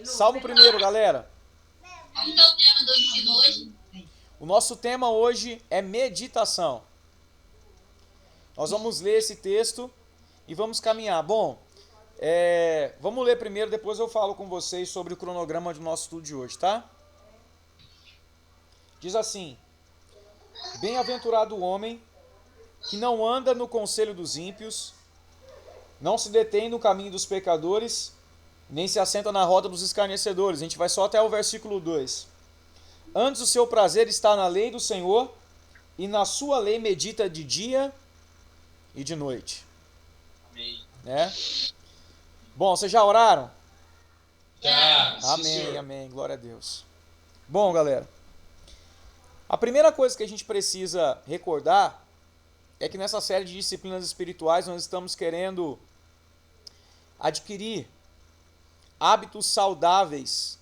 Salmo primeiro, galera. Como que é o tema do ensino hoje? O nosso tema hoje é meditação. Nós vamos ler esse texto e vamos caminhar. Bom, vamos ler primeiro, depois eu falo com vocês sobre o cronograma do nosso estudo de hoje, tá? Diz assim: Bem-aventurado o homem que não anda no conselho dos ímpios, não se detém no caminho dos pecadores, nem se assenta na roda dos escarnecedores. A gente vai só até o versículo 2. Antes o seu prazer está na lei do Senhor, e na sua lei medita de dia e de noite. Amém. Né? Bom, vocês já oraram? Já. Amém, amém, glória a Deus. Bom, galera, a primeira coisa que a gente precisa recordar é que nessa série de disciplinas espirituais nós estamos querendo adquirir hábitos saudáveis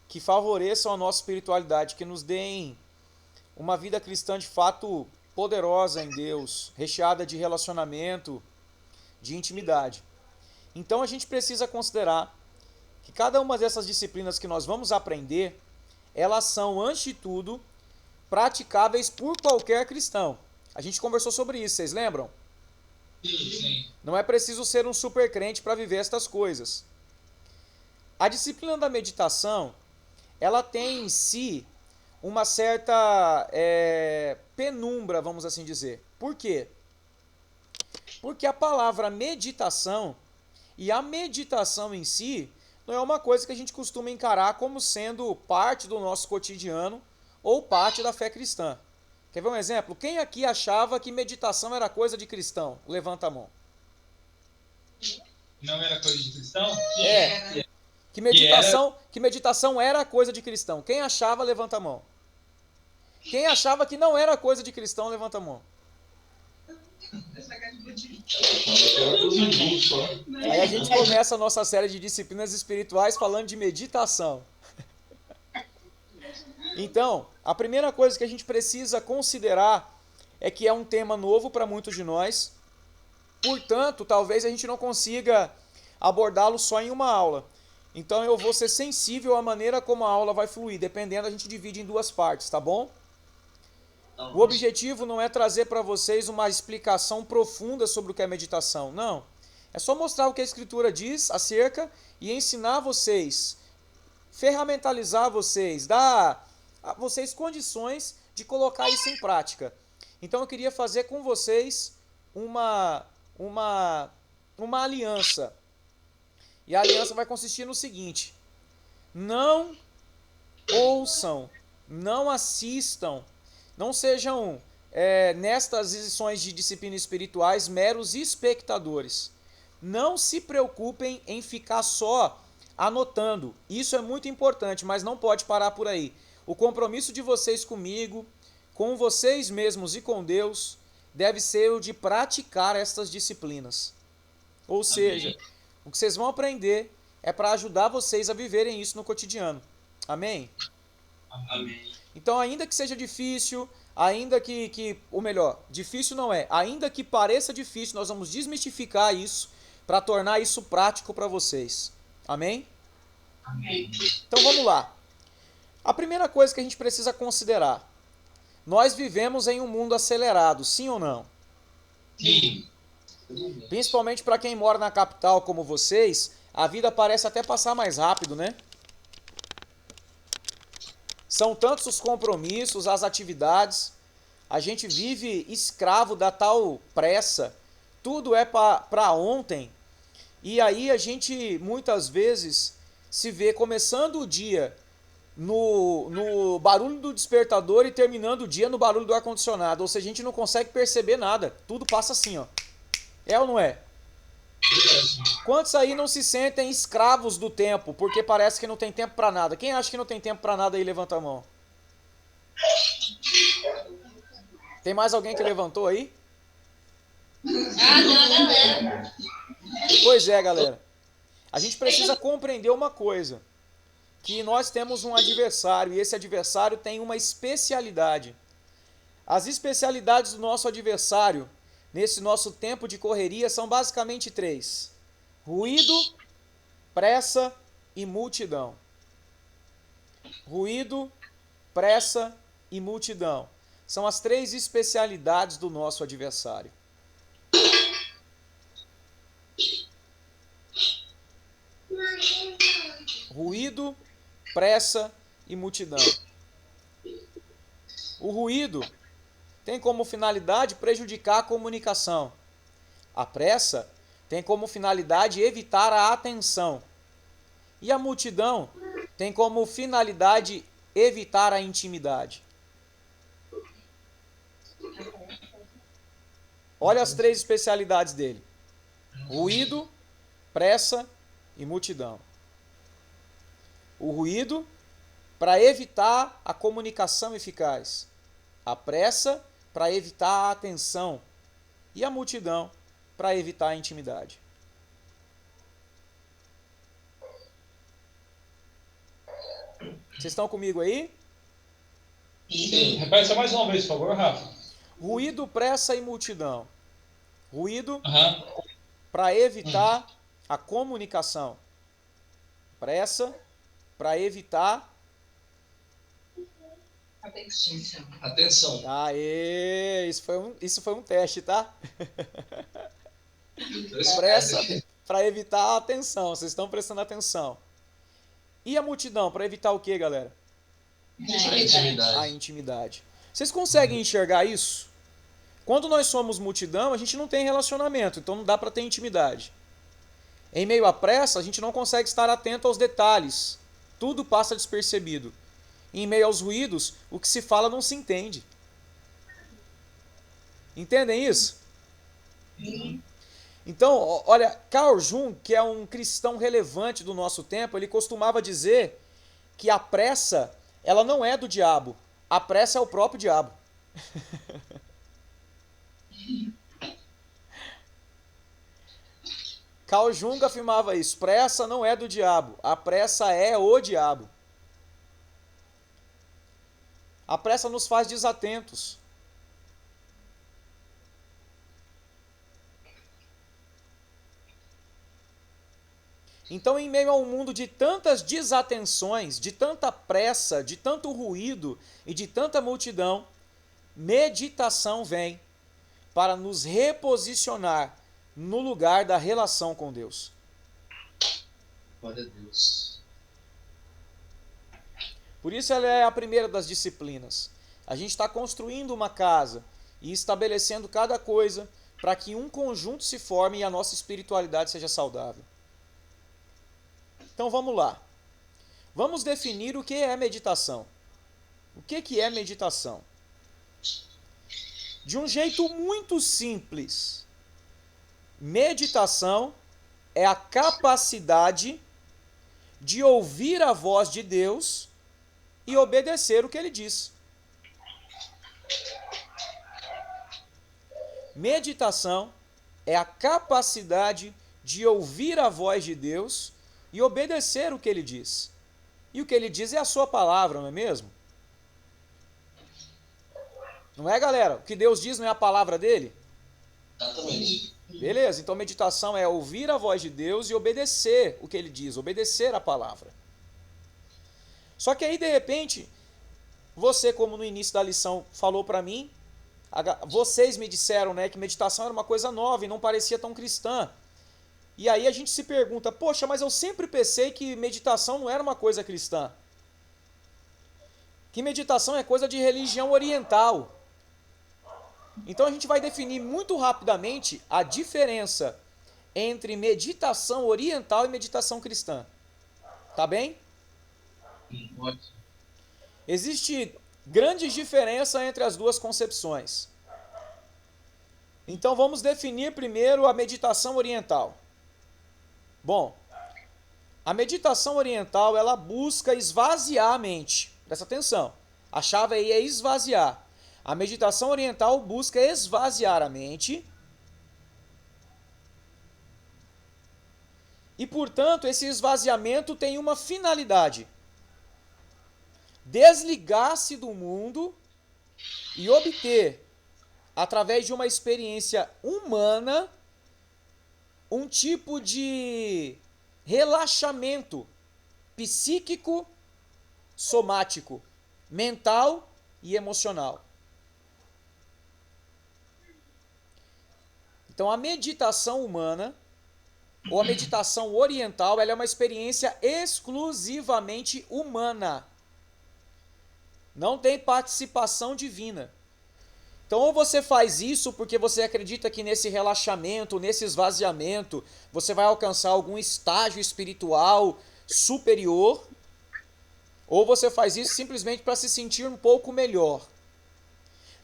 que favoreçam a nossa espiritualidade, que nos deem uma vida cristã de fato poderosa em Deus, recheada de relacionamento, de intimidade. Então a gente precisa considerar que cada uma dessas disciplinas que nós vamos aprender, elas são, antes de tudo, praticáveis por qualquer cristão. A gente conversou sobre isso, vocês lembram? Sim. Não é preciso ser um super crente para viver estas coisas. A disciplina da meditação, ela tem em si uma certa penumbra, vamos assim dizer. Por quê? Porque a palavra meditação e a meditação em si não é uma coisa que a gente costuma encarar como sendo parte do nosso cotidiano ou parte da fé cristã. Quer ver um exemplo? Quem aqui achava que meditação era coisa de cristão? Levanta a mão. Não era coisa de cristão? Que meditação era coisa de cristão. Quem achava, levanta a mão. Quem achava que não era coisa de cristão, levanta a mão. Aí a gente começa a nossa série de disciplinas espirituais falando de meditação. Então, a primeira coisa que a gente precisa considerar é que é um tema novo para muitos de nós. Portanto, talvez a gente não consiga abordá-lo só em uma aula. Então eu vou ser sensível à maneira como a aula vai fluir. Dependendo, a gente divide em duas partes, tá bom? O objetivo não é trazer para vocês uma explicação profunda sobre o que é meditação. Não. É só mostrar o que a Escritura diz acerca e ensinar vocês, ferramentalizar vocês, dar a vocês condições de colocar isso em prática. Então eu queria fazer com vocês uma aliança. E a aliança vai consistir no seguinte: não ouçam, não assistam, não sejam, nestas lições de disciplina espirituais, meros espectadores. Não se preocupem em ficar só anotando. Isso é muito importante, mas não pode parar por aí. O compromisso de vocês comigo, com vocês mesmos e com Deus, deve ser o de praticar estas disciplinas. Ou seja, o que vocês vão aprender é para ajudar vocês a viverem isso no cotidiano. Amém? Amém. Então, ainda que seja difícil, ainda ou melhor, difícil não é, ainda que pareça difícil, nós vamos desmistificar isso para tornar isso prático para vocês. Amém? Amém. Então vamos lá. A primeira coisa que a gente precisa considerar: nós vivemos em um mundo acelerado, sim ou não? Sim. Principalmente para quem mora na capital como vocês, a vida parece até passar mais rápido, né? São tantos os compromissos, as atividades, a gente vive escravo da tal pressa, tudo é para ontem, e aí a gente muitas vezes se vê começando o dia no barulho do despertador e terminando o dia no barulho do ar-condicionado, ou seja, a gente não consegue perceber nada, tudo passa assim, ó. É ou não é? Quantos aí não se sentem escravos do tempo, porque parece que não tem tempo para nada? Quem acha que não tem tempo para nada aí, levanta a mão. Tem mais alguém que levantou aí? Ah, não, galera. Pois é, galera. A gente precisa compreender uma coisa, que nós temos um adversário, e esse adversário tem uma especialidade. As especialidades do nosso adversário nesse nosso tempo de correria são basicamente 3: ruído, pressa e multidão. Ruído, pressa e multidão. São as três especialidades do nosso adversário. Ruído, pressa e multidão. O ruído tem como finalidade prejudicar a comunicação. A pressa tem como finalidade evitar a atenção. E a multidão tem como finalidade evitar a intimidade. Olha as três especialidades dele: ruído, pressa e multidão. O ruído, para evitar a comunicação eficaz. A pressa, para evitar a atenção. E a multidão, para evitar a intimidade. Vocês estão comigo aí? Sim. Repete só mais uma vez, por favor, Rafa. Ruído, pressa e multidão. Ruído, Aham. para evitar a comunicação. Pressa, para evitar... Atenção. Aê! Isso foi um teste, tá? Pressa, para evitar a atenção. Vocês estão prestando atenção. E a multidão, para evitar o quê, galera? A intimidade. Vocês conseguem enxergar isso? Quando nós somos multidão, a gente não tem relacionamento, então não dá para ter intimidade. Em meio à pressa, a gente não consegue estar atento aos detalhes. Tudo passa despercebido. Em meio aos ruídos, o que se fala não se entende. Entendem isso? Então, olha, Carl Jung, que é um cristão relevante do nosso tempo, ele costumava dizer que a pressa, ela não é do diabo. A pressa é o próprio diabo. Carl Jung afirmava isso: pressa não é do diabo, a pressa é o diabo. A pressa nos faz desatentos. Então, em meio a um mundo de tantas desatenções, de tanta pressa, de tanto ruído e de tanta multidão, meditação vem para nos reposicionar no lugar da relação com Deus. Glória a Deus. Por isso ela é a primeira das disciplinas. A gente está construindo uma casa e estabelecendo cada coisa para que um conjunto se forme e a nossa espiritualidade seja saudável. Então vamos lá. Vamos definir o que é meditação. O que é meditação? De um jeito muito simples, meditação é a capacidade de ouvir a voz de Deus e obedecer o que ele diz. Meditação é a capacidade de ouvir a voz de Deus e obedecer o que ele diz. E o que ele diz é a sua palavra, não é mesmo? Não é, galera? O que Deus diz não é a palavra dele? Exatamente. Beleza, então meditação é ouvir a voz de Deus e obedecer o que ele diz, obedecer a palavra. Só que aí, de repente, você, como no início da lição falou para mim, vocês me disseram, né, que meditação era uma coisa nova e não parecia tão cristã. E aí a gente se pergunta, poxa, mas eu sempre pensei que meditação não era uma coisa cristã. Que meditação é coisa de religião oriental. Então a gente vai definir muito rapidamente a diferença entre meditação oriental e meditação cristã. Tá bem? Ótimo. Existe grande diferença entre as duas concepções. Então vamos definir primeiro a meditação oriental. Bom, a meditação oriental, ela busca esvaziar a mente. Presta atenção. A chave aí é esvaziar. A meditação oriental busca esvaziar a mente. E, portanto, esse esvaziamento tem uma finalidade: desligar-se do mundo e obter, através de uma experiência humana, um tipo de relaxamento psíquico, somático, mental e emocional. Então a meditação humana, ou a meditação oriental, ela é uma experiência exclusivamente humana. Não tem participação divina. Então ou você faz isso porque você acredita que nesse relaxamento, nesse esvaziamento, você vai alcançar algum estágio espiritual superior, ou você faz isso simplesmente para se sentir um pouco melhor.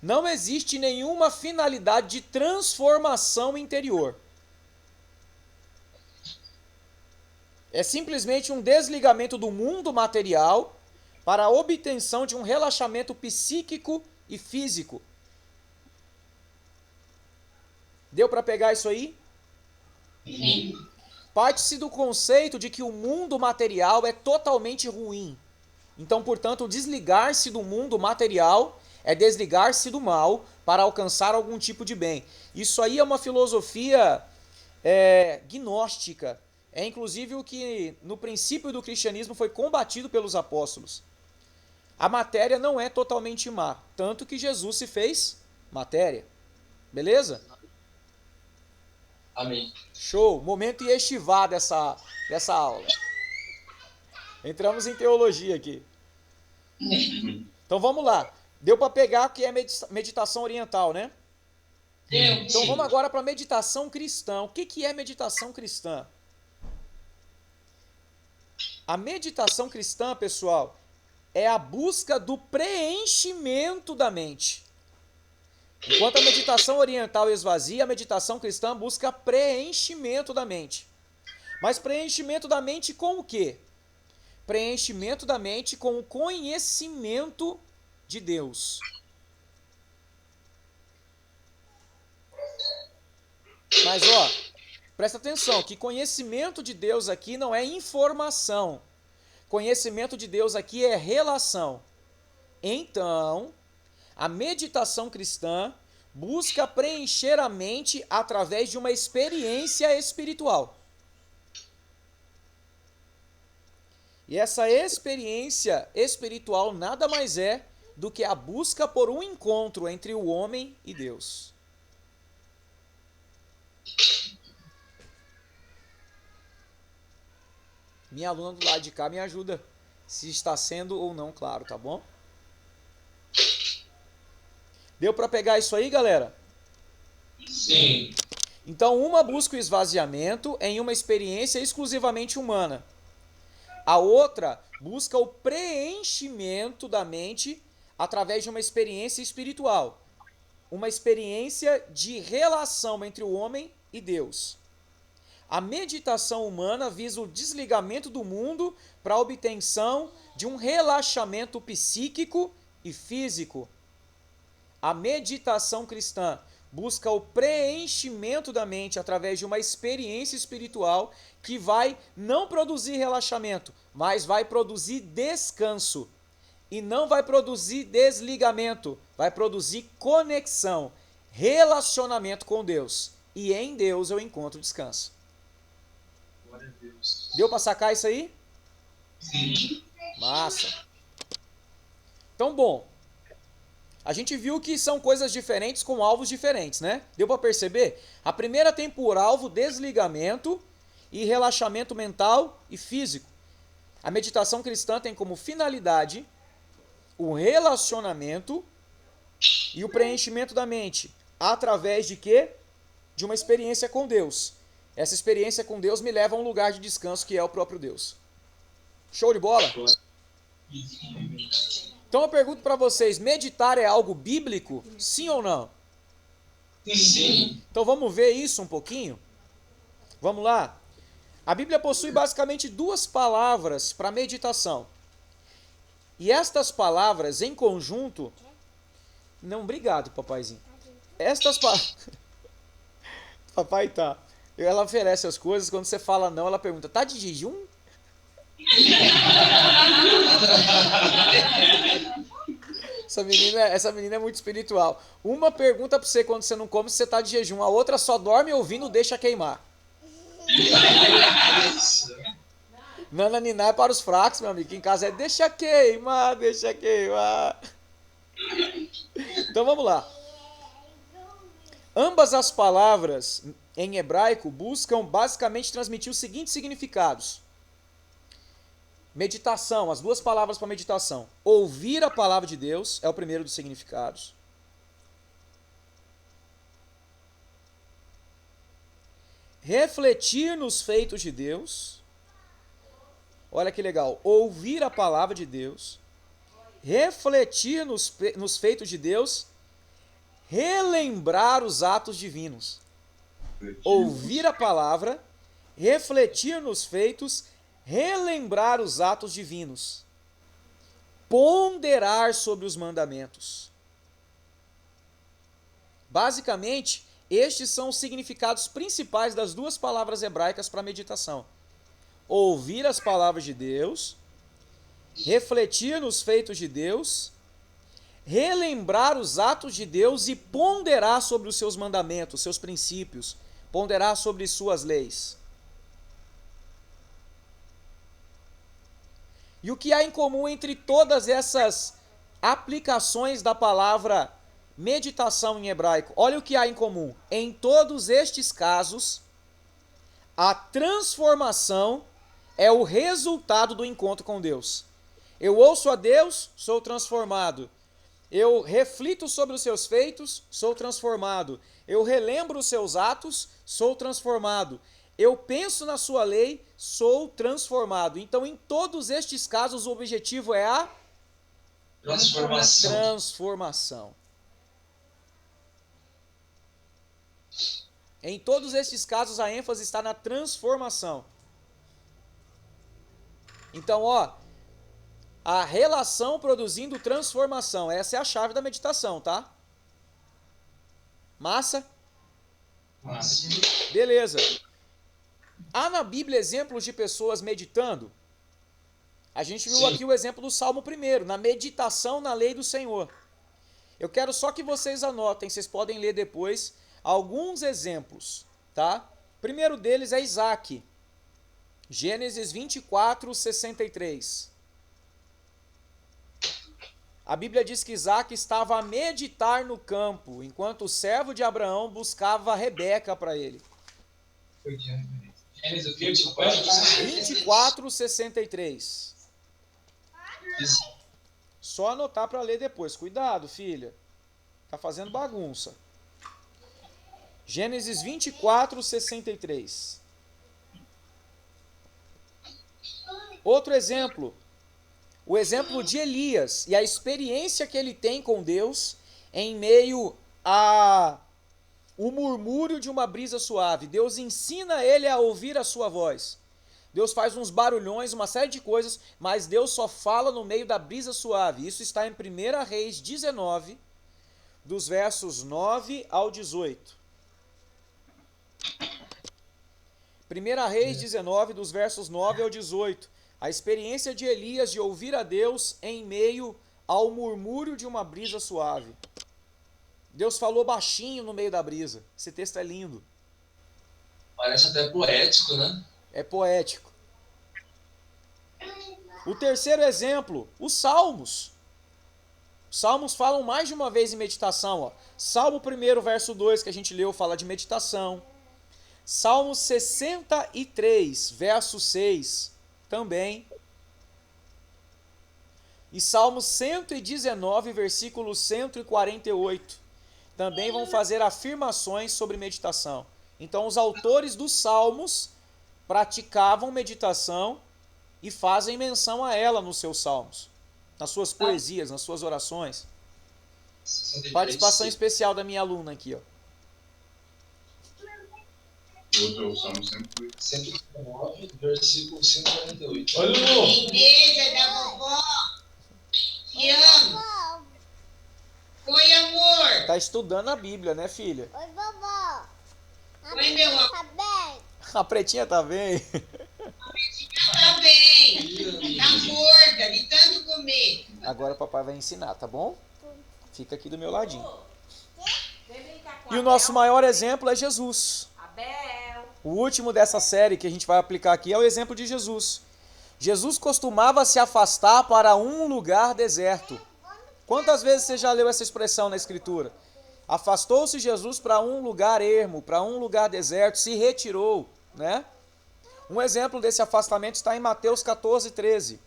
Não existe nenhuma finalidade de transformação interior. É simplesmente um desligamento do mundo material para a obtenção de um relaxamento psíquico e físico. Deu para pegar isso aí? Sim. Parte-se do conceito de que o mundo material é totalmente ruim. Então, portanto, desligar-se do mundo material é desligar-se do mal para alcançar algum tipo de bem. Isso aí é uma filosofia gnóstica. É inclusive o que no princípio do cristianismo foi combatido pelos apóstolos. A matéria não é totalmente má, tanto que Jesus se fez matéria. Beleza? Amém. Show! Momento yeshivá dessa aula. Entramos em teologia aqui. Então vamos lá. Deu para pegar o que é meditação oriental, né? Deu. Então vamos agora para meditação cristã. O que é meditação cristã? A meditação cristã, pessoal, é a busca do preenchimento da mente. Enquanto a meditação oriental esvazia, a meditação cristã busca preenchimento da mente. Mas preenchimento da mente com o quê? Preenchimento da mente com o conhecimento de Deus. Mas ó, presta atenção, que conhecimento de Deus aqui não é informação. Conhecimento de Deus aqui é relação. Então, a meditação cristã busca preencher a mente através de uma experiência espiritual. E essa experiência espiritual nada mais é do que a busca por um encontro entre o homem e Deus. Minha aluna do lado de cá me ajuda se está sendo ou não claro, tá bom? Deu para pegar isso aí, galera? Sim. Então, uma busca o esvaziamento em uma experiência exclusivamente humana. A outra busca o preenchimento da mente através de uma experiência espiritual. Uma experiência de relação entre o homem e Deus. A meditação humana visa o desligamento do mundo para a obtenção de um relaxamento psíquico e físico. A meditação cristã busca o preenchimento da mente através de uma experiência espiritual que vai não produzir relaxamento, mas vai produzir descanso. E não vai produzir desligamento, vai produzir conexão, relacionamento com Deus. E em Deus eu encontro descanso. Glória a Deus. Deu para sacar isso aí? Sim. Massa. Então, bom, a gente viu que são coisas diferentes com alvos diferentes, né? Deu para perceber? A primeira tem por alvo desligamento e relaxamento mental e físico. A meditação cristã tem como finalidade o relacionamento e o preenchimento da mente. Através de quê? De uma experiência com Deus. Essa experiência com Deus me leva a um lugar de descanso que é o próprio Deus. Show de bola? Então eu pergunto para vocês, meditar é algo bíblico? Sim ou não? Sim. Então vamos ver isso um pouquinho? Vamos lá? A Bíblia possui basicamente duas palavras para meditação. E estas palavras em conjunto... Não, obrigado, papaizinho. Estas palavras... Papai tá. Ela oferece as coisas, quando você fala não, ela pergunta, tá de jejum? Essa menina é muito espiritual. Uma pergunta pra você quando você não come se você tá de jejum, a outra só dorme ouvindo deixa queimar. Nananiná é para os fracos, meu amigo. Aqui em casa é deixa queimar, deixa queimar. Então vamos lá. Ambas as palavras em hebraico buscam basicamente transmitir os seguintes significados. Meditação, as duas palavras para meditação. Ouvir a palavra de Deus é o primeiro dos significados. Refletir nos feitos de Deus. Olha que legal. Ouvir a palavra de Deus. Refletir nos feitos de Deus. Relembrar os atos divinos. Ouvir a palavra. Refletir nos feitos. Relembrar os atos divinos. Ponderar sobre os mandamentos. Basicamente, estes são os significados principais das duas palavras hebraicas para meditação. Ouvir as palavras de Deus, refletir nos feitos de Deus, relembrar os atos de Deus e ponderar sobre os seus mandamentos, seus princípios, ponderar sobre suas leis. E o que há em comum entre todas essas aplicações da palavra meditação em hebraico? Olha o que há em comum. Em todos estes casos, a transformação é o resultado do encontro com Deus. Eu ouço a Deus, sou transformado. Eu reflito sobre os seus feitos, sou transformado. Eu relembro os seus atos, sou transformado. Eu penso na sua lei, sou transformado. Então, em todos estes casos, o objetivo é a transformação. Em todos estes casos, a ênfase está na transformação. Então, a relação produzindo transformação. Essa é a chave da meditação, tá? Massa? Massa. Beleza. Há na Bíblia exemplos de pessoas meditando? A gente viu aqui o exemplo do Salmo 1, na meditação na lei do Senhor. Eu quero só que vocês anotem, vocês podem ler depois, alguns exemplos, tá? O primeiro deles é Isaac. Gênesis 24, 63. A Bíblia diz que Isaac estava a meditar no campo, enquanto o servo de Abraão buscava Rebeca para ele. Gênesis 24, 63. Só anotar para ler depois. Cuidado, filha. Tá fazendo bagunça. Gênesis 24, 63. Outro exemplo. O exemplo de Elias e a experiência que ele tem com Deus em meio o murmúrio de uma brisa suave. Deus ensina ele a ouvir a sua voz. Deus faz uns barulhões, uma série de coisas, mas Deus só fala no meio da brisa suave. Isso está em 1 Reis 19, dos versos 9 ao 18. 1 Reis 19, dos versos 9 ao 18. A experiência de Elias de ouvir a Deus em meio ao murmúrio de uma brisa suave. Deus falou baixinho no meio da brisa. Esse texto é lindo. Parece até poético, né? É poético. O terceiro exemplo, os Salmos. Os Salmos falam mais de uma vez em meditação. Salmo 1, verso 2, que a gente leu, fala de meditação. Salmo 63, verso 6, também. E Salmo 119, versículo 148. Também vão fazer afirmações sobre meditação. Então, os autores dos Salmos praticavam meditação e fazem menção a ela nos seus salmos, nas suas poesias, nas suas orações. Participação especial da minha aluna aqui, ó. Outro Salmo 119, versículo 148. Olha, Lu. Lindeza da vovó. Te amo. Oi, amor. Tá estudando a Bíblia, né, filha? Oi, vovó. Oi, meu amor. Tá bem? A pretinha tá bem. Tá bem. Tá gorda de tanto comer. Agora o papai vai ensinar, tá bom? Fica aqui do meu ladinho. E o nosso maior exemplo é Jesus. O último dessa série que a gente vai aplicar aqui é o exemplo de Jesus. Jesus costumava se afastar para um lugar deserto. Quantas vezes você já leu essa expressão na Escritura? Afastou-se Jesus para um lugar ermo, para um lugar deserto, se retirou, né? Um exemplo desse afastamento está em Mateus 14, 13.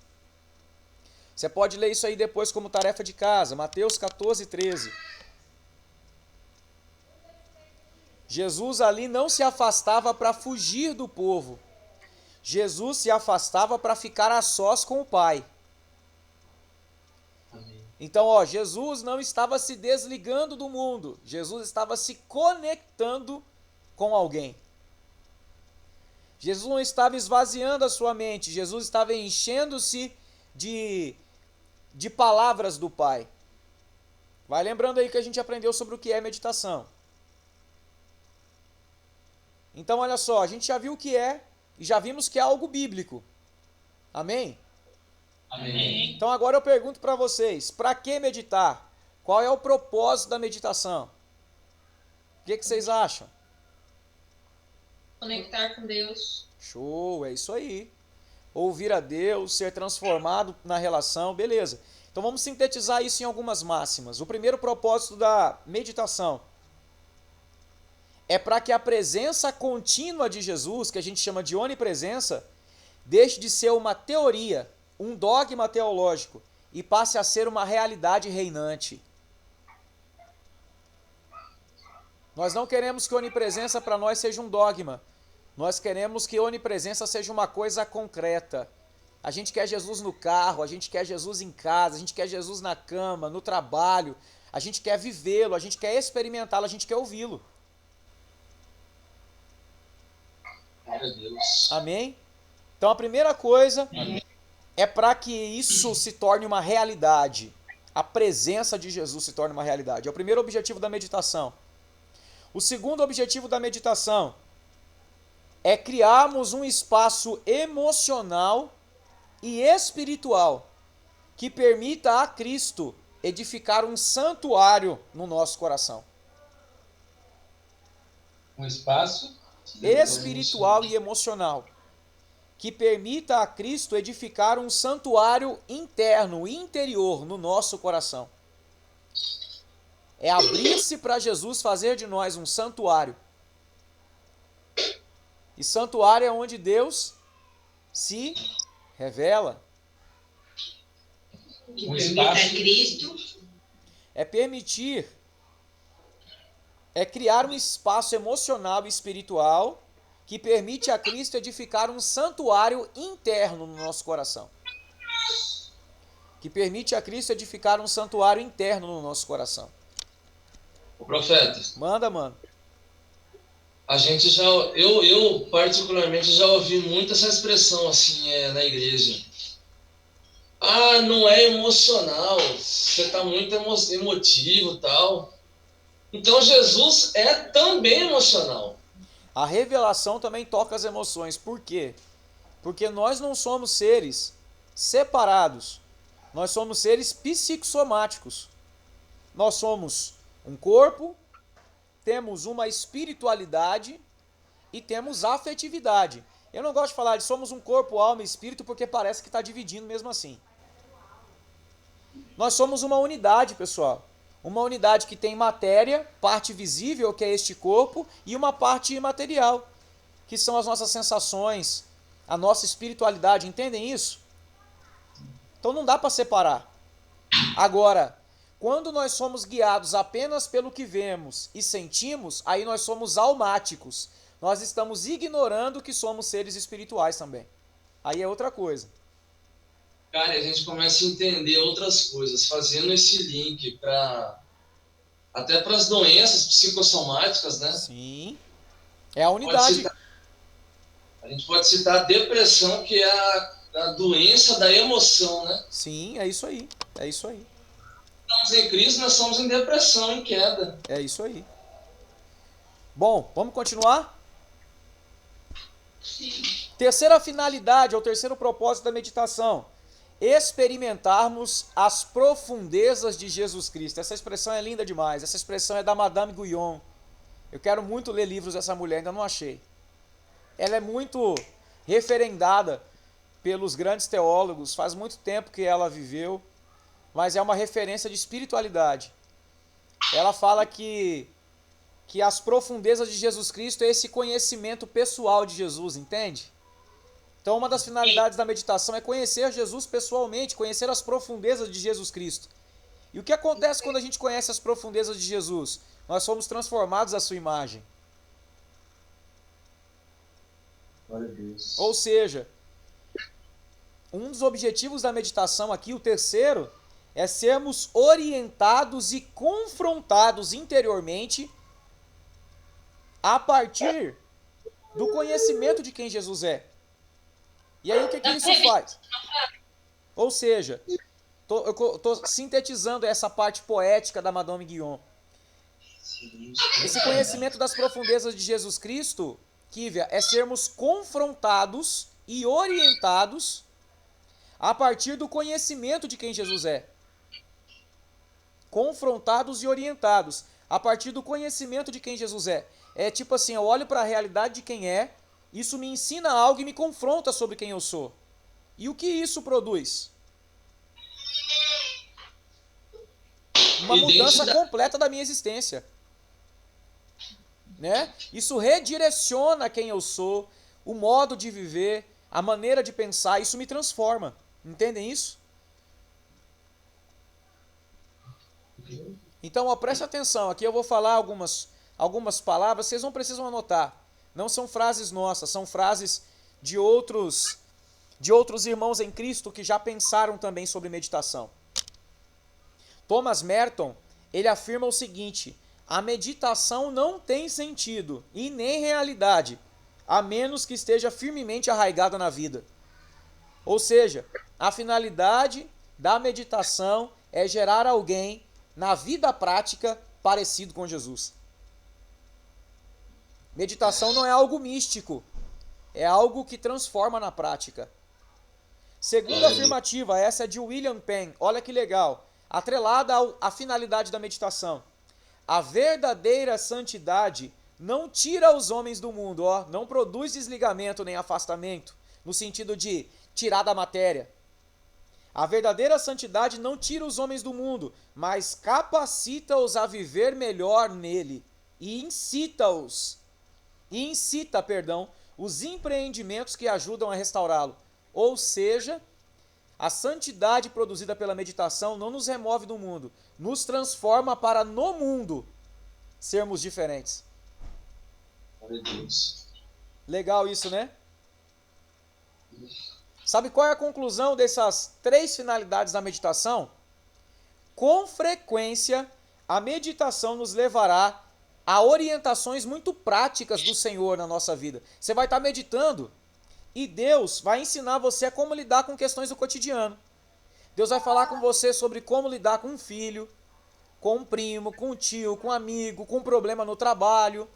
Você pode ler isso aí depois como tarefa de casa. Mateus 14, 13. Jesus ali não se afastava para fugir do povo. Jesus se afastava para ficar a sós com o Pai. Então, Jesus não estava se desligando do mundo. Jesus estava se conectando com alguém. Jesus não estava esvaziando a sua mente. Jesus estava enchendo-se de palavras do Pai. Vai lembrando aí que a gente aprendeu sobre o que é meditação. Então, olha só, a gente já viu o que é e já vimos que é algo bíblico. Amém? Amém. Então agora eu pergunto para vocês, para que meditar? Qual é o propósito da meditação? O que vocês acham? Conectar com Deus. Show, é isso aí. Ouvir a Deus, ser transformado na relação, beleza. Então vamos sintetizar isso em algumas máximas. O primeiro propósito da meditação é para que a presença contínua de Jesus, que a gente chama de onipresença, deixe de ser uma teoria, um dogma teológico, e passe a ser uma realidade reinante. Nós não queremos que onipresença para nós seja um dogma. Nós queremos que onipresença seja uma coisa concreta. A gente quer Jesus no carro, a gente quer Jesus em casa, a gente quer Jesus na cama, no trabalho. A gente quer vivê-lo, a gente quer experimentá-lo, a gente quer ouvi-lo. Glória a Deus. Amém? Então a primeira coisa é para que isso se torne uma realidade. A presença de Jesus se torne uma realidade. É o primeiro objetivo da meditação. O segundo objetivo da meditação é criarmos um espaço emocional e espiritual que permita a Cristo edificar um santuário no nosso coração. Um espaço Espiritual e emocional que permita a Cristo edificar um santuário interno, interior, no nosso coração. É abrir-se para Jesus fazer de nós um santuário. E santuário é onde Deus se revela. Um Permita espaço. a Cristo. É permitir, é criar um espaço emocional e espiritual que permite a Cristo edificar um santuário interno no nosso coração. Que permite a Cristo edificar um santuário interno no nosso coração. O profeta, Manda, mano. a gente já, eu particularmente já ouvi muito essa expressão assim na igreja. Ah, não é emocional, você está muito emotivo e tal. Então Jesus é também emocional. A revelação também toca as emoções. Por quê? Porque nós não somos seres separados. Nós somos seres psicossomáticos. Nós somos um corpo, temos uma espiritualidade e temos afetividade. Eu não gosto de falar de somos um corpo, alma e espírito porque parece que está dividindo mesmo assim. Nós somos uma unidade, pessoal. Uma unidade que tem matéria, parte visível, que é este corpo, e uma parte imaterial, que são as nossas sensações, a nossa espiritualidade. Entendem isso? Então não dá para separar. Agora, quando nós somos guiados apenas pelo que vemos e sentimos, aí nós somos almáticos. Nós estamos ignorando que somos seres espirituais também. Aí é outra coisa. Cara, a gente começa a entender outras coisas, fazendo esse link até para as doenças psicossomáticas, né? Sim. É a unidade. A gente pode citar a depressão, que é a doença da emoção, né? Sim, é isso aí. É isso aí. Estamos em crise, nós estamos em depressão, em queda. É isso aí. Bom, vamos continuar? Sim. Terceira finalidade, ou terceiro propósito da meditação. Experimentarmos as profundezas de Jesus Cristo. Essa expressão é linda demais. Essa expressão é da Madame Guyon. Eu quero muito ler livros dessa mulher, ainda não achei. Ela é muito referendada pelos grandes teólogos, faz muito tempo que ela viveu, mas é uma referência de espiritualidade. Ela fala que as profundezas de Jesus Cristo é esse conhecimento pessoal de Jesus, entende? Então uma das finalidades da meditação é conhecer Jesus pessoalmente, conhecer as profundezas de Jesus Cristo. E o que acontece quando a gente conhece as profundezas de Jesus? Nós somos transformados à sua imagem. Glória a Deus. Ou seja, um dos objetivos da meditação aqui, o terceiro, é sermos orientados e confrontados interiormente a partir do conhecimento de quem Jesus é. E aí o que isso faz? Ou seja, eu tô sintetizando essa parte poética da Madame Guyon. Esse conhecimento das profundezas de Jesus Cristo, Kívia, é sermos confrontados e orientados a partir do conhecimento de quem Jesus é. Confrontados e orientados a partir do conhecimento de quem Jesus é. É tipo assim, eu olho para a realidade de quem é, isso me ensina algo e me confronta sobre quem eu sou. E o que isso produz? Uma mudança completa da minha existência. Né? Isso redireciona quem eu sou, o modo de viver, a maneira de pensar, isso me transforma. Entendem isso? Então, ó, preste atenção, aqui eu vou falar algumas palavras, vocês não precisam anotar. Não são frases nossas, são frases de outros irmãos em Cristo que já pensaram também sobre meditação. Thomas Merton, ele afirma o seguinte: a meditação não tem sentido e nem realidade, a menos que esteja firmemente arraigada na vida. Ou seja, a finalidade da meditação é gerar alguém na vida prática parecido com Jesus. Meditação não é algo místico, é algo que transforma na prática. Segunda afirmativa, essa é de William Penn, olha que legal, atrelada à finalidade da meditação. A verdadeira santidade não tira os homens do mundo, ó, não produz desligamento nem afastamento, no sentido de tirar da matéria. A verdadeira santidade não tira os homens do mundo, mas capacita-os a viver melhor nele e incita, os empreendimentos que ajudam a restaurá-lo. Ou seja, a santidade produzida pela meditação não nos remove do mundo, nos transforma para no mundo sermos diferentes. Legal isso, né? Sabe qual é a conclusão dessas 3 finalidades da meditação? Com frequência, a meditação nos levará a orientações muito práticas do Senhor na nossa vida. Você vai estar meditando e Deus vai ensinar você a como lidar com questões do cotidiano. Deus vai falar com você sobre como lidar com um filho, com um primo, com um tio, com um amigo, com um problema no trabalho,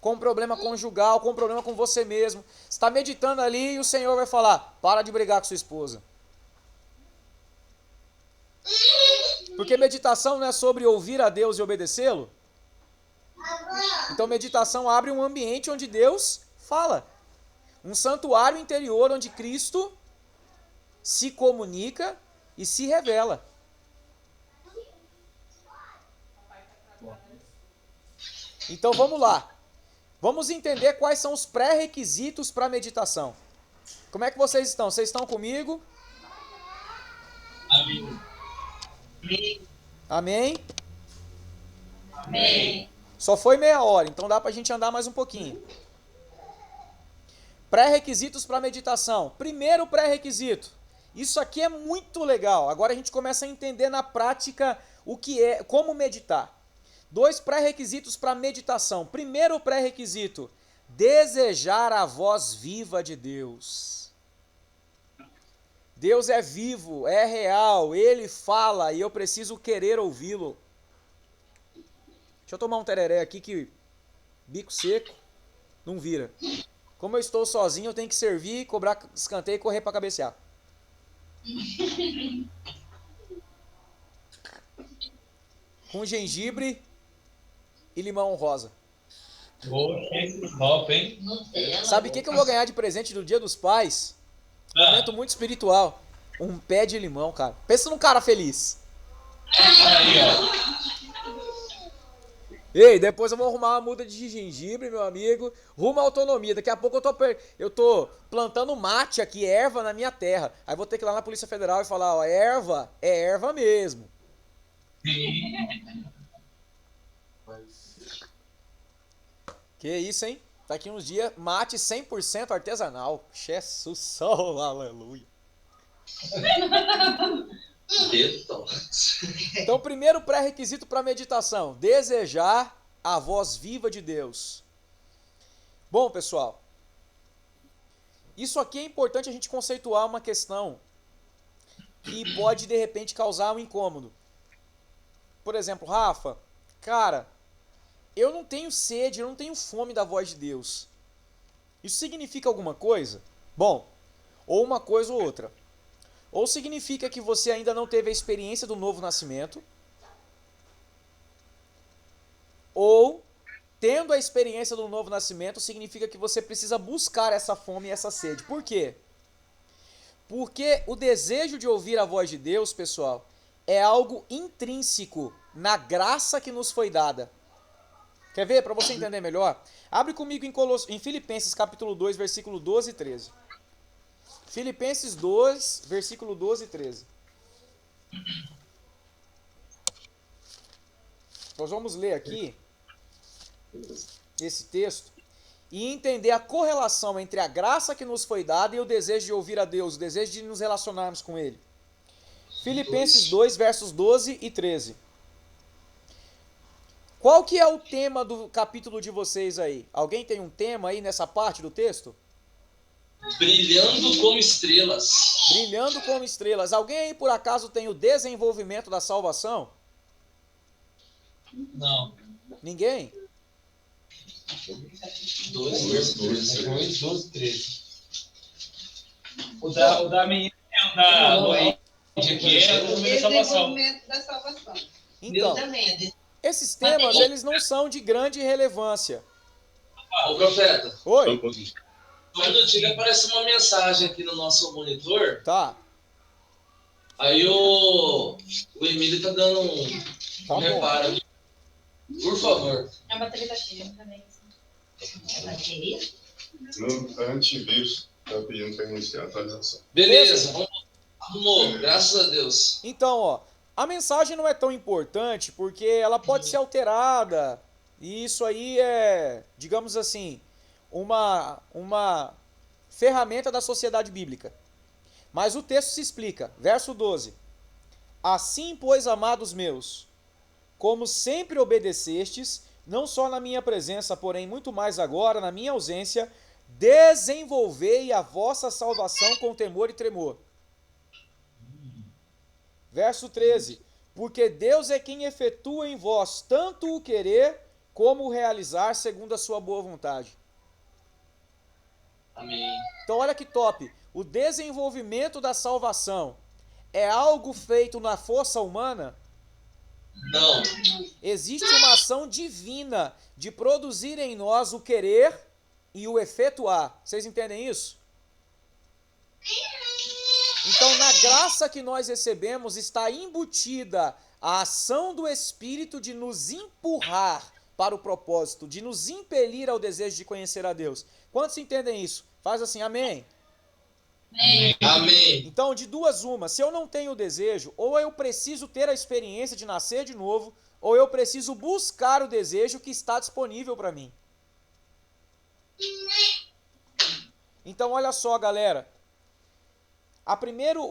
com um problema conjugal, com um problema com você mesmo. Você está meditando ali e o Senhor vai falar: para de brigar com sua esposa. Porque meditação não é sobre ouvir a Deus e obedecê-lo? Então meditação abre um ambiente onde Deus fala. Um santuário interior onde Cristo se comunica e se revela. Então vamos lá. Vamos entender quais são os pré-requisitos para a meditação. Como é que vocês estão? Vocês estão comigo? Amém. Amém? Amém. Só foi meia hora, então dá pra gente andar mais um pouquinho. Pré-requisitos para meditação. Primeiro pré-requisito. Isso aqui é muito legal. Agora a gente começa a entender na prática o que é, como meditar. 2 pré-requisitos para meditação. Primeiro pré-requisito: desejar a voz viva de Deus. Deus é vivo, é real, Ele fala e eu preciso querer ouvi-lo. Deixa eu tomar um tereré aqui que bico seco não vira. Como eu estou sozinho, eu tenho que servir, cobrar escanteio e correr para cabecear. Com gengibre e limão rosa. Top, hein? Sabe o que eu vou ganhar de presente do Dia dos Pais? Momento muito espiritual. Um pé de limão, cara. Pensa num cara feliz. Aí, ó. Ei, depois eu vou arrumar uma muda de gengibre, meu amigo. Rumo à autonomia. Daqui a pouco eu tô plantando mate aqui, erva na minha terra. Aí vou ter que ir lá na Polícia Federal e falar, ó, erva é erva mesmo. Que isso, hein? Daqui uns dias, mate 100% artesanal. Jesus, aleluia. Então, primeiro pré-requisito para meditação: desejar a voz viva de Deus. Bom, pessoal, isso aqui é importante a gente conceituar uma questão que pode, de repente, causar um incômodo. Por exemplo, Rafa, cara, eu não tenho sede, eu não tenho fome da voz de Deus. Isso significa alguma coisa? Bom, ou uma coisa ou outra. Ou significa que você ainda não teve a experiência do novo nascimento, ou, tendo a experiência do novo nascimento, significa que você precisa buscar essa fome e essa sede. Por quê? Porque o desejo de ouvir a voz de Deus, pessoal, é algo intrínseco na graça que nos foi dada. Quer ver? Para você entender melhor, abre comigo em Filipenses capítulo 2, versículo 12 e 13. Filipenses 2, versículo 12 e 13. Nós vamos ler aqui esse texto e entender a correlação entre a graça que nos foi dada e o desejo de ouvir a Deus, o desejo de nos relacionarmos com Ele. Filipenses 2, versos 12 e 13. Qual que é o tema do capítulo de vocês aí? Alguém tem um tema aí nessa parte do texto? Brilhando como estrelas. Brilhando como estrelas. Alguém aí por acaso tem o desenvolvimento da salvação? Não. Ninguém? 2, 12, 13. O da menina é o da Luíde, que é o da salvação. Desenvolvimento da salvação. Então, Meu também. esses temas, eles não são de grande relevância. Ô, profeta, Oi? quando tira aparece uma mensagem aqui no nosso monitor, Tá. aí o Emílio tá dando Tá bom. reparo aqui. Por favor. A bateria tá cheia também. A bateria? No antivírus, tá pedindo para iniciar a atualização. Beleza, arrumou, graças a Deus. Então, ó, a mensagem não é tão importante porque ela pode ser alterada. E isso aí é, digamos assim, uma ferramenta da sociedade bíblica. Mas o texto se explica. Verso 12. Assim, pois, amados meus, como sempre obedecestes, não só na minha presença, porém muito mais agora, na minha ausência, desenvolvei a vossa salvação com temor e tremor. Verso 13. Porque Deus é quem efetua em vós tanto o querer como o realizar segundo a sua boa vontade. Amém. Então olha que top. O desenvolvimento da salvação é algo feito na força humana? Não. Existe uma ação divina de produzir em nós o querer e o efetuar. Vocês entendem isso? Então, na graça que nós recebemos está embutida a ação do Espírito de nos empurrar para o propósito, de nos impelir ao desejo de conhecer a Deus. Quantos entendem isso? Faz assim, amém? Amém. Então, de duas uma, se eu não tenho o desejo, ou eu preciso ter a experiência de nascer de novo, ou eu preciso buscar o desejo que está disponível para mim. Então, olha só, galera. O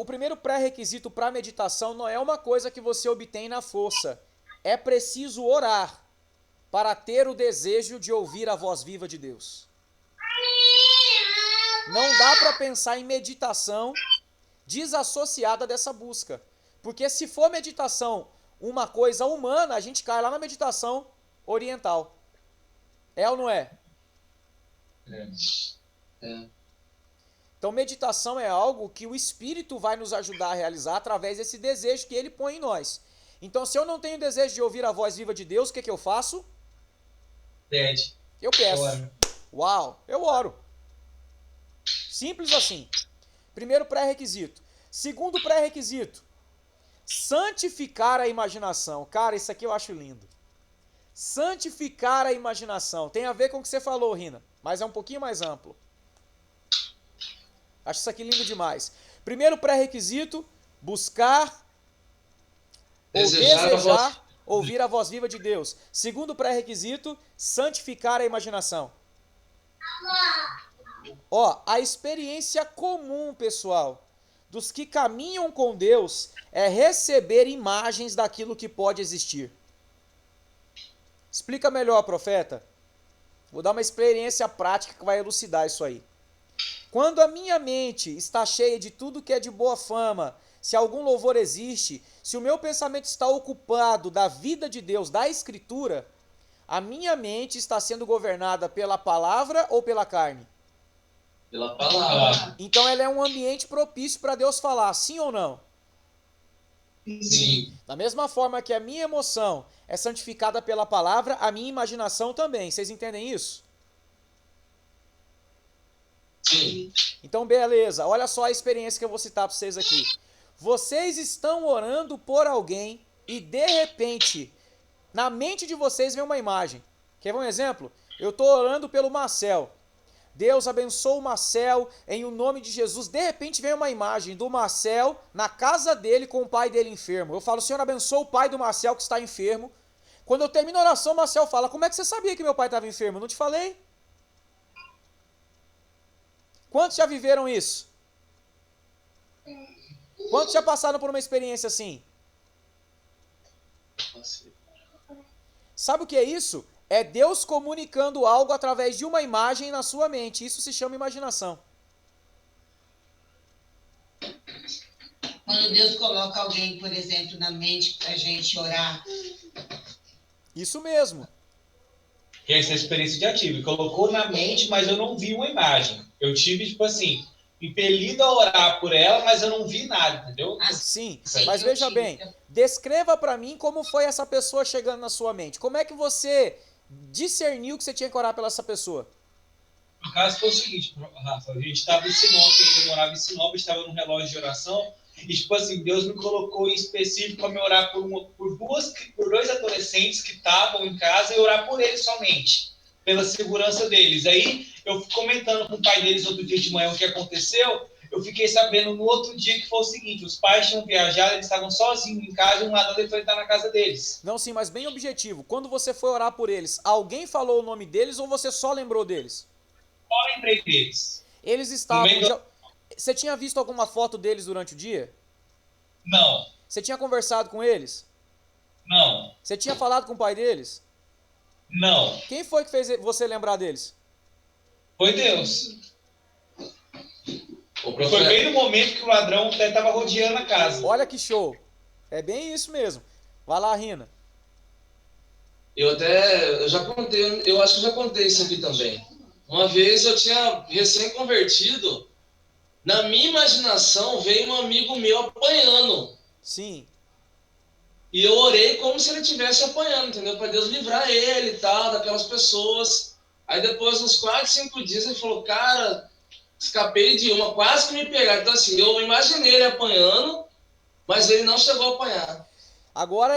primeiro pré-requisito para a meditação não é uma coisa que você obtém na força. É preciso orar para ter o desejo de ouvir a voz viva de Deus. Não dá para pensar em meditação desassociada dessa busca. Porque se for meditação uma coisa humana, a gente cai lá na meditação oriental. É ou não é? É. Então, meditação é algo que o Espírito vai nos ajudar a realizar através desse desejo que ele põe em nós. Então, se eu não tenho desejo de ouvir a voz viva de Deus, o que eu faço? Pede. Eu peço. Ora. Uau, eu oro. Simples assim. Primeiro pré-requisito. Segundo pré-requisito, santificar a imaginação. Cara, isso aqui eu acho lindo. Santificar a imaginação. Tem a ver com o que você falou, Rina, mas é um pouquinho mais amplo. Acho isso aqui lindo demais. Primeiro pré-requisito, buscar ou desejar ouvir a voz viva de Deus. Segundo pré-requisito, santificar a imaginação. Ó, a experiência comum, pessoal, dos que caminham com Deus é receber imagens daquilo que pode existir. Explica melhor, profeta. Vou dar uma experiência prática que vai elucidar isso aí. Quando a minha mente está cheia de tudo que é de boa fama, se algum louvor existe, se o meu pensamento está ocupado da vida de Deus, da Escritura, a minha mente está sendo governada pela palavra ou pela carne? Pela palavra. Então ela é um ambiente propício para Deus falar, sim ou não? Sim. Da mesma forma que a minha emoção é santificada pela palavra, a minha imaginação também. Vocês entendem isso? Sim. Então, beleza. Olha só a experiência que eu vou citar para vocês aqui. Vocês estão orando por alguém e, de repente, na mente de vocês vem uma imagem. Quer ver um exemplo? Eu estou orando pelo Marcel. Deus abençoa o Marcel em o nome de Jesus. De repente vem uma imagem do Marcel na casa dele com o pai dele enfermo. Eu falo, Senhor, abençoa o pai do Marcel que está enfermo. Quando eu termino a oração, o Marcel fala, como é que você sabia que meu pai estava enfermo? Eu não te falei? Quantos já viveram isso? Quantos já passaram por uma experiência assim? Sabe o que é isso? É Deus comunicando algo através de uma imagem na sua mente. Isso se chama imaginação. Quando Deus coloca alguém, por exemplo, na mente pra gente orar. Isso mesmo. Que é essa experiência de ativo. Colocou na mente, mas eu não vi uma imagem. Eu tive, tipo assim, impelido a orar por ela, mas eu não vi nada, entendeu? Sim, mas veja bem, descreva para mim como foi essa pessoa chegando na sua mente. Como é que você discerniu que você tinha que orar pela essa pessoa? No caso foi o seguinte, Rafa, a gente estava em Sinop, eu morava em Sinop, estava num relógio de oração, e tipo assim, Deus me colocou em específico para me orar por dois adolescentes que estavam em casa e orar por eles somente, pela segurança deles. Aí eu comentando com o pai deles outro dia de manhã o que aconteceu, eu fiquei sabendo no outro dia que foi o seguinte, os pais tinham viajado, eles estavam sozinhos em casa e um adolescente foi entrar na casa deles. Não, sim, mas bem objetivo. Quando você foi orar por eles, alguém falou o nome deles ou você só lembrou deles? Só lembrei deles. Eles estavam... Você tinha visto alguma foto deles durante o dia? Não. Você tinha conversado com eles? Não. Você tinha falado com o pai deles? Não. Quem foi que fez você lembrar deles? Foi Deus. Foi Foi bem no momento que o ladrão até estava rodeando a casa. Olha que show. É bem isso mesmo. Vai lá, Rina. Eu já contei, eu acho que eu já contei isso aqui também. Uma vez eu tinha recém-convertido, na minha imaginação veio um amigo meu apanhando. Sim. E eu orei como se ele estivesse apanhando, entendeu? Para Deus livrar ele e tal, daquelas pessoas. Aí depois, uns 4, 5 dias, ele falou, cara, escapei de uma, quase que me pegaram. Então assim, eu imaginei ele apanhando, mas ele não chegou a apanhar. Agora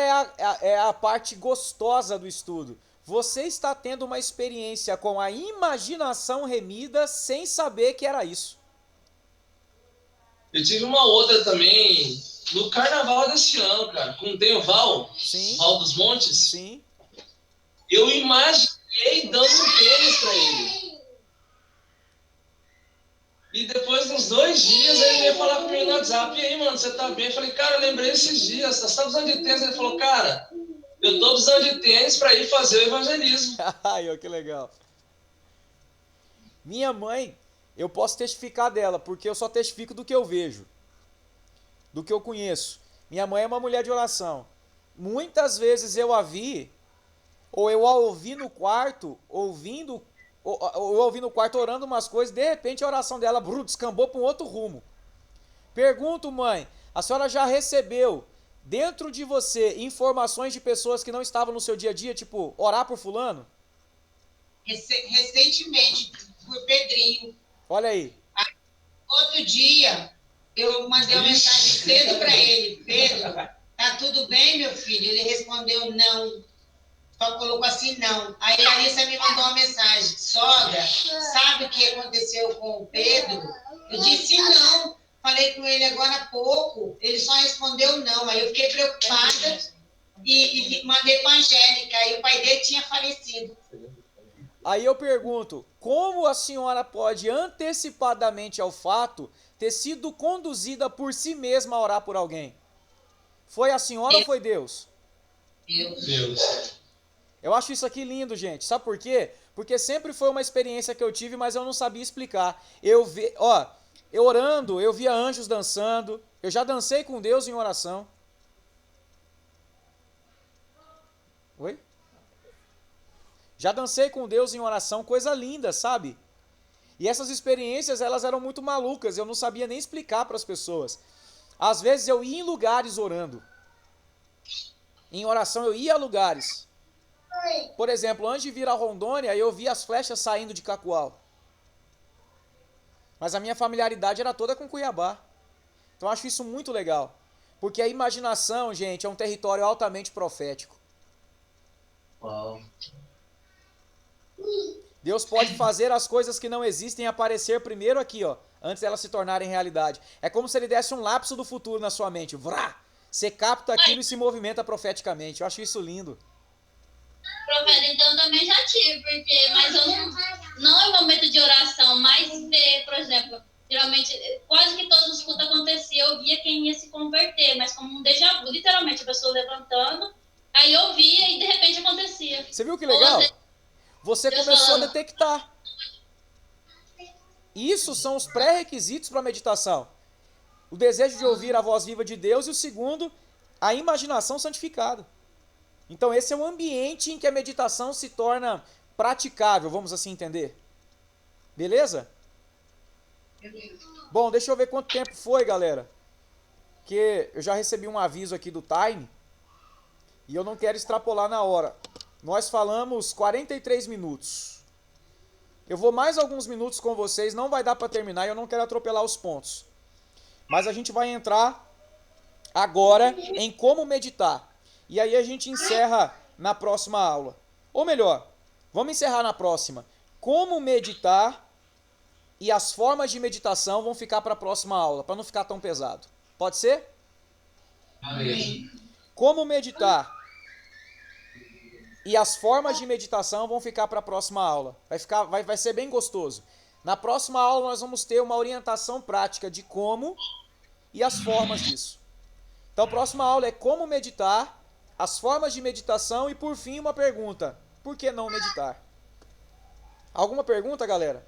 é a parte gostosa do estudo. Você está tendo uma experiência com a imaginação remida sem saber que era isso. Eu tive uma outra também, no carnaval desse ano, cara. Como tem o Val, Sim. Val dos Montes, Sim. eu imaginei dando um tênis pra ele. E depois de uns 2 dias, ele veio falar comigo no WhatsApp. E aí, mano, você tá bem? Eu falei, cara, eu lembrei esses dias, você tá precisando de tênis? Ele falou, cara, eu tô precisando de tênis pra ir fazer o evangelismo. Ai, ó, que legal. Minha mãe, eu posso testificar dela, porque eu só testifico do que eu vejo, do que eu conheço. Minha mãe é uma mulher de oração. Muitas vezes eu a vi, ou eu a ouvi no quarto, ou eu ouvi no quarto orando umas coisas, de repente a oração dela descambou para um outro rumo. Pergunto, mãe, a senhora já recebeu dentro de você informações de pessoas que não estavam no seu dia a dia, tipo, orar por fulano? Recentemente, por Pedrinho. Olha aí. Outro dia, eu mandei uma mensagem cedo para ele. Pedro, tá tudo bem, meu filho? Ele respondeu não. Só colocou assim, não. Aí a Larissa me mandou uma mensagem. Sogra, sabe o que aconteceu com o Pedro? Eu disse não. Falei com ele agora há pouco. Ele só respondeu não. Aí eu fiquei preocupada e mandei para a Angélica. Aí o pai dele tinha falecido. Aí eu pergunto, como a senhora pode antecipadamente ao fato ter sido conduzida por si mesma a orar por alguém? Foi a senhora ou foi Deus? Deus. Eu acho isso aqui lindo, gente. Sabe por quê? Porque sempre foi uma experiência que eu tive, mas eu não sabia explicar. Eu orando, eu via anjos dançando. Eu já dancei com Deus em oração. Oi? Já dancei com Deus em oração, coisa linda, sabe? E essas experiências, elas eram muito malucas, eu não sabia nem explicar para as pessoas. Às vezes eu ia em lugares orando. Em oração eu ia a lugares. Por exemplo, antes de vir a Rondônia, eu via as flechas saindo de Cacoal. Mas a minha familiaridade era toda com Cuiabá. Então eu acho isso muito legal. Porque a imaginação, gente, é um território altamente profético. Uau. Deus pode fazer as coisas que não existem aparecer primeiro aqui, ó, antes de elas se tornarem realidade. É como se ele desse um lapso do futuro na sua mente. Vrá! Você capta aquilo e se movimenta profeticamente. Eu acho isso lindo. Profeta, então também já tive, porque, mas eu não é momento de oração, mas por exemplo, geralmente, quase que todos os cultos aconteciam, eu via quem ia se converter, mas como um déjà vu, literalmente, a pessoa levantando, aí eu via e de repente acontecia. Você viu que legal? Você começou a detectar. Isso são os pré-requisitos para a meditação. O desejo de ouvir a voz viva de Deus e o segundo, a imaginação santificada. Então esse é o ambiente em que a meditação se torna praticável, vamos assim entender. Beleza? Bom, deixa eu ver quanto tempo foi, galera. Que eu já recebi um aviso aqui do time e eu não quero extrapolar na hora. Nós falamos 43 minutos. Eu vou mais alguns minutos com vocês, não vai dar para terminar e eu não quero atropelar os pontos. Mas a gente vai entrar agora em como meditar. E aí a gente encerra na próxima aula. Ou melhor, vamos encerrar na próxima. Como meditar e as formas de meditação vão ficar para a próxima aula, para não ficar tão pesado. Pode ser? Amém. Como meditar e as formas de meditação vão ficar para a próxima aula. Vai ser bem gostoso. Na próxima aula nós vamos ter uma orientação prática de como e as formas disso. Então a próxima aula é como meditar, as formas de meditação e por fim uma pergunta. Por que não meditar? Alguma pergunta, galera?